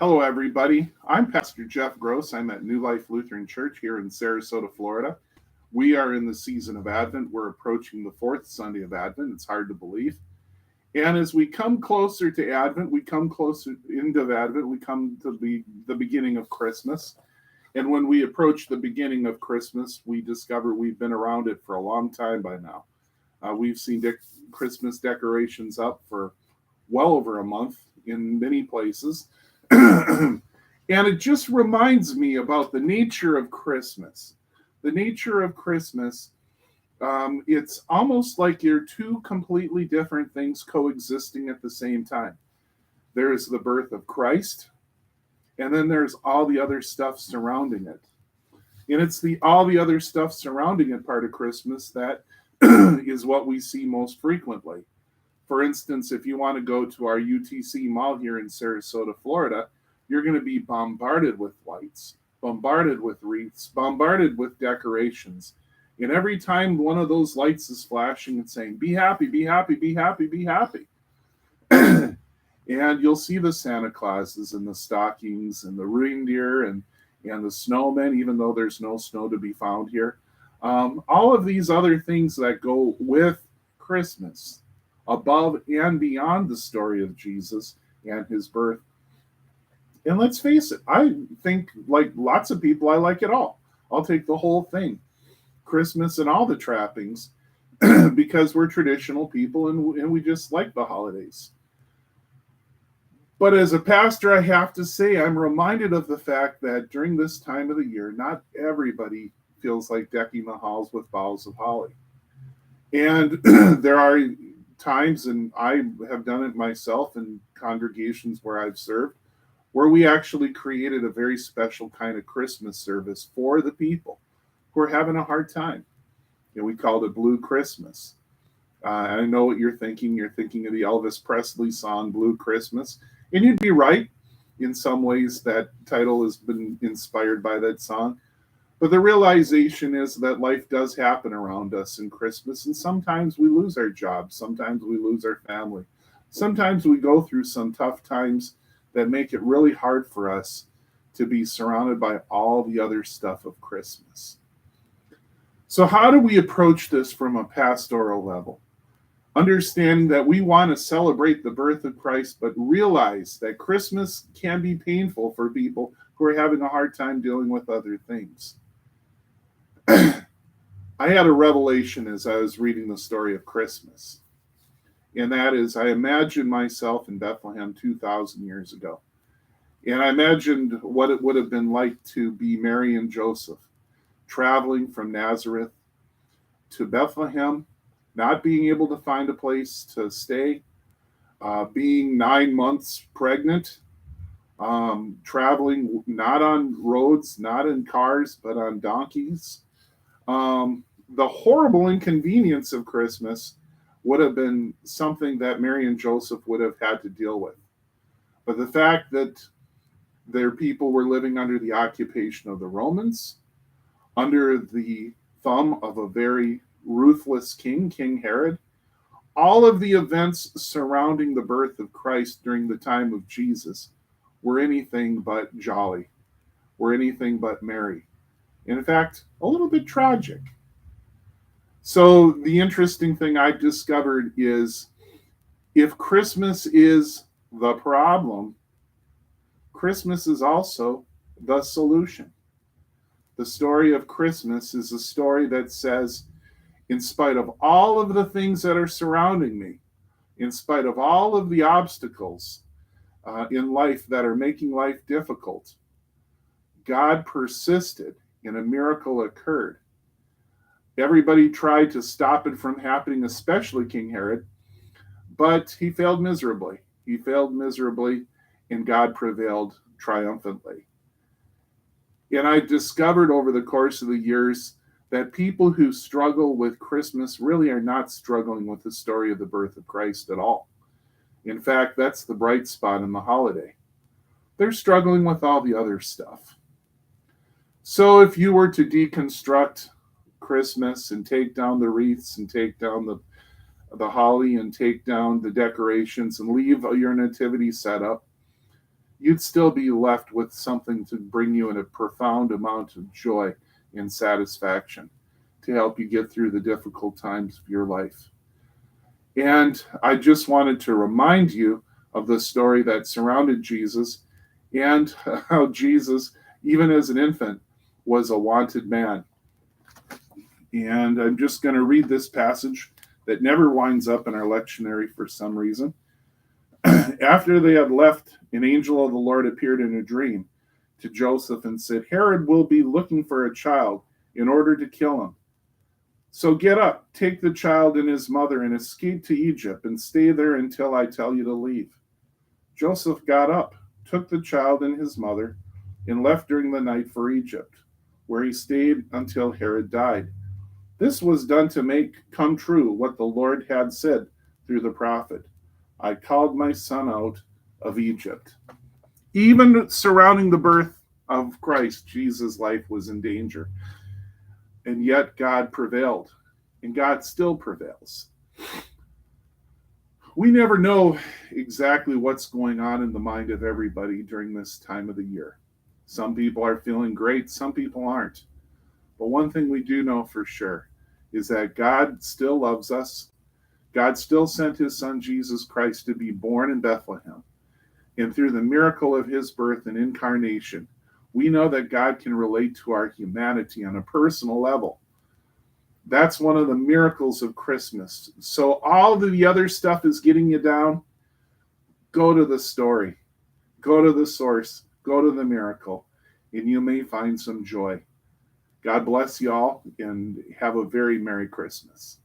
Hello, everybody. I'm Pastor Jeff Gross. I'm at New Life Lutheran Church here in Sarasota, Florida. We are in the season of Advent. We're approaching the fourth Sunday of Advent. It's hard to believe. And as we come closer to Advent, we come closer into Advent, we come to the beginning of Christmas. And when we approach the beginning of Christmas, we discover we've been around it for a long time by now. We've seen Christmas decorations up for well over a month in many places. And it just reminds me about the nature of Christmas. The nature of Christmas, it's almost like you're two completely different things coexisting at the same time. There's the birth of Christ, and then there's all the other stuff surrounding it. And it's all the other stuff surrounding it part of Christmas that is what we see most frequently. For instance, if you want to go to our UTC mall here in Sarasota, Florida, you're going to be bombarded with lights, bombarded with wreaths, bombarded with decorations. And every time one of those lights is flashing and saying, be happy, be happy, be happy, be happy. And you'll see the Santa Clauses and the stockings and the reindeer and the snowmen, even though there's no snow to be found here. All of these other things that go with Christmas, above and beyond the story of Jesus and his birth. And let's face it, I think, like lots of people, I like it all. I'll take the whole thing, Christmas and all the trappings, because we're traditional people and we just like the holidays. But as a pastor, I have to say, I'm reminded of the fact that during this time of the year, not everybody feels like decking the halls with boughs of holly. And there are times, and I have done it myself in congregations where I've served, where we actually created a very special kind of Christmas service for the people who are having a hard time. We called it Blue Christmas. I know what you're thinking. You're thinking of the Elvis Presley song, Blue Christmas. And you'd be right. In some ways, that title has been inspired by that song. But the realization is that life does happen around us in Christmas, and sometimes we lose our jobs, sometimes we lose our family, sometimes we go through some tough times that make it really hard for us to be surrounded by all the other stuff of Christmas. So how do we approach this from a pastoral level? Understanding that we want to celebrate the birth of Christ, but realize that Christmas can be painful for people who are having a hard time dealing with other things. I had a revelation as I was reading the story of Christmas. And that is, I imagined myself in Bethlehem 2,000 years ago. And I imagined what it would have been like to be Mary and Joseph, traveling from Nazareth to Bethlehem, not being able to find a place to stay, being 9 months pregnant, traveling not on roads, not in cars, but on donkeys. The horrible inconvenience of Christmas would have been something that Mary and Joseph would have had to deal with. But the fact that their people were living under the occupation of the Romans, under the thumb of a very ruthless king, King Herod, all of the events surrounding the birth of Christ during the time of Jesus were anything but jolly, were anything but merry. In fact, a little bit tragic. So the interesting thing I've discovered is if Christmas is the problem, Christmas is also the solution. The story of Christmas is a story that says, in spite of all of the things that are surrounding me, in spite of all of the obstacles in life that are making life difficult, God persisted and a miracle occurred. Everybody tried to stop it from happening, especially King Herod, but he failed miserably. He failed miserably, and God prevailed triumphantly. And I discovered over the course of the years that people who struggle with Christmas really are not struggling with the story of the birth of Christ at all. In fact, that's the bright spot in the holiday. They're struggling with all the other stuff. So if you were to deconstruct Christmas and take down the wreaths and take down the holly and take down the decorations and leave your nativity set up, you'd still be left with something to bring you in a profound amount of joy and satisfaction to help you get through the difficult times of your life. And I just wanted to remind you of the story that surrounded Jesus and how Jesus, even as an infant, was a wanted man. And I'm just going to read this passage that never winds up in our lectionary for some reason. After they had left, an angel of the Lord appeared in a dream to Joseph and said, Herod will be looking for a child in order to kill him. So get up, take the child and his mother, and escape to Egypt, and stay there until I tell you to leave. Joseph got up, took the child and his mother, and left during the night for Egypt, where he stayed until Herod died. This was done to make come true what the Lord had said through the prophet. I called my son out of Egypt. Even surrounding the birth of Christ, Jesus' life was in danger. And yet God prevailed, and God still prevails. We never know exactly what's going on in the mind of everybody during this time of the year. Some people are feeling great, some people aren't. But one thing we do know for sure is that God still loves us. God still sent his son Jesus Christ to be born in Bethlehem. And through the miracle of his birth and incarnation, we know that God can relate to our humanity on a personal level. That's one of the miracles of Christmas. So all the other stuff is getting you down. Go to the story. Go to the source. Go to the miracle. And you may find some joy. God bless you all and have a very Merry Christmas.